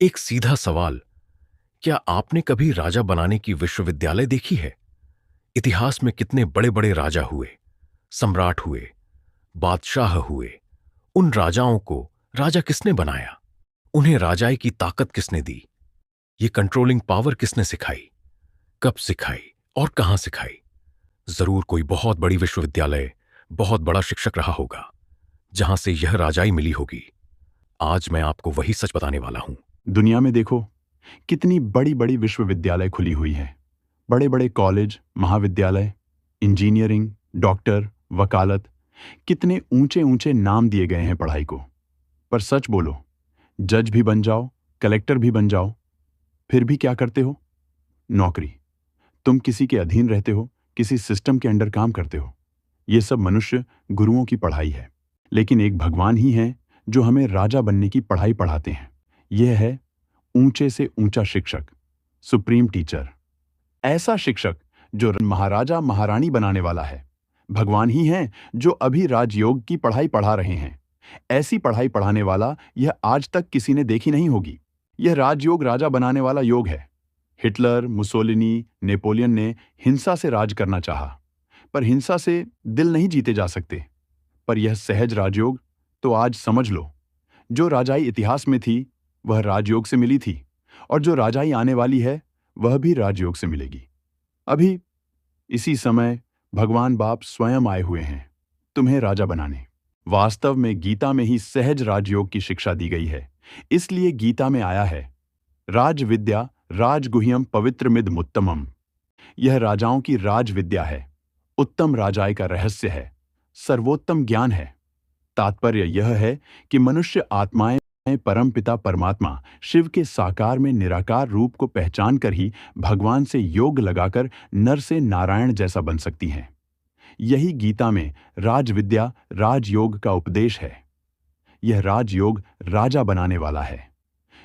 एक सीधा सवाल, क्या आपने कभी राजा बनाने की विश्वविद्यालय देखी है? इतिहास में कितने बड़े बड़े राजा हुए, सम्राट हुए, बादशाह हुए। उन राजाओं को राजा किसने बनाया? उन्हें राजाई की ताकत किसने दी? ये कंट्रोलिंग पावर किसने सिखाई? कब सिखाई और कहां सिखाई? जरूर कोई बहुत बड़ी विश्वविद्यालय, बहुत बड़ा शिक्षक रहा होगा, जहां से यह राजाई मिली होगी। आज मैं आपको वही सच बताने वाला हूं। दुनिया में देखो, कितनी बड़ी बड़ी विश्वविद्यालय खुली हुई है। बड़े बड़े कॉलेज, महाविद्यालय, इंजीनियरिंग, डॉक्टर, वकालत, कितने ऊंचे ऊंचे नाम दिए गए हैं पढ़ाई को। पर सच बोलो, जज भी बन जाओ, कलेक्टर भी बन जाओ, फिर भी क्या करते हो? नौकरी। तुम किसी के अधीन रहते हो, किसी सिस्टम के अंडर काम करते हो। ये सब मनुष्य गुरुओं की पढ़ाई है। लेकिन एक भगवान ही है जो हमें राजा बनने की पढ़ाई पढ़ाते हैं। यह है ऊंचे से ऊंचा शिक्षक, सुप्रीम टीचर। ऐसा शिक्षक जो महाराजा महारानी बनाने वाला है। भगवान ही है जो अभी राजयोग की पढ़ाई पढ़ा रहे हैं। ऐसी पढ़ाई पढ़ाने वाला यह आज तक किसी ने देखी नहीं होगी। यह राजयोग राजा बनाने वाला योग है। हिटलर, मुसोलिनी, नेपोलियन ने हिंसा से राज करना चाहा, पर हिंसा से दिल नहीं जीते जा सकते। पर यह सहज राजयोग तो आज समझ लो, जो राजाई इतिहास में थी वह राजयोग से मिली थी, और जो राजाई आने वाली है वह भी राजयोग से मिलेगी। अभी इसी समय भगवान बाप स्वयं आए हुए हैं तुम्हें राजा बनाने। वास्तव में गीता में ही सहज राजयोग की शिक्षा दी गई है। इसलिए गीता में आया है, राज विद्या राजगुह्यम पवित्रमिद मुत्तमम। यह राजाओं की राज विद्या है, उत्तम राजाई का रहस्य है, सर्वोत्तम ज्ञान है। तात्पर्य यह है कि मनुष्य आत्माएं परमपिता परमात्मा शिव के साकार में निराकार रूप को पहचान कर ही भगवान से योग लगाकर नर से नारायण जैसा बन सकती हैं। यही गीता में राजविद्या राजयोग का उपदेश है। यह राजयोग राजा बनाने वाला है।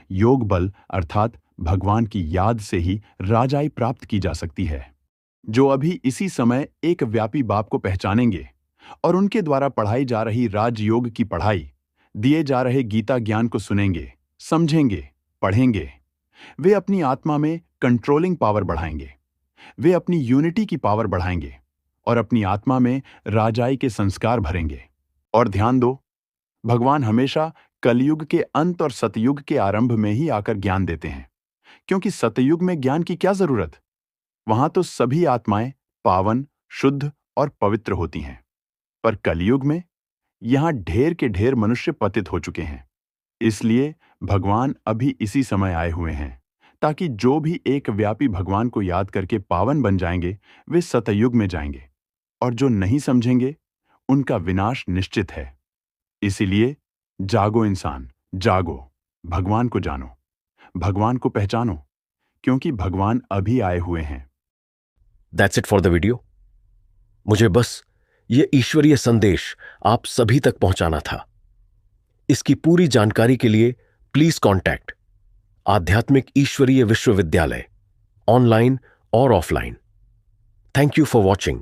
योग बल अर्थात भगवान की याद से ही राजाई प्राप्त की जा सकती है। जो अभी इसी समय एक व्यापी बाप को पहचानेंगे और उनके द्वारा पढ़ाई जा रही राजयोग की पढ़ाई, दिए जा रहे गीता ज्ञान को सुनेंगे, समझेंगे, पढ़ेंगे, वे अपनी आत्मा में कंट्रोलिंग पावर बढ़ाएंगे। वे अपनी यूनिटी की पावर बढ़ाएंगे और अपनी आत्मा में राजाई के संस्कार भरेंगे। और ध्यान दो, भगवान हमेशा कलयुग के अंत और सतयुग के आरंभ में ही आकर ज्ञान देते हैं, क्योंकि सतयुग में ज्ञान की क्या जरूरत? वहां तो सभी आत्माएं पावन, शुद्ध और पवित्र होती हैं। पर कलयुग में यहां ढेर के ढेर मनुष्य पतित हो चुके हैं। इसलिए भगवान अभी इसी समय आए हुए हैं, ताकि जो भी एक व्यापी भगवान को याद करके पावन बन जाएंगे, वे सतयुग में जाएंगे, और जो नहीं समझेंगे उनका विनाश निश्चित है। इसीलिए जागो इंसान, जागो, भगवान को जानो, भगवान को पहचानो, क्योंकि भगवान अभी आए हुए हैं। That's it for the video. मुझे बस ये ईश्वरीय संदेश आप सभी तक पहुंचाना था। इसकी पूरी जानकारी के लिए प्लीज कांटेक्ट आध्यात्मिक ईश्वरीय विश्वविद्यालय, ऑनलाइन और offline. Thank you for watching.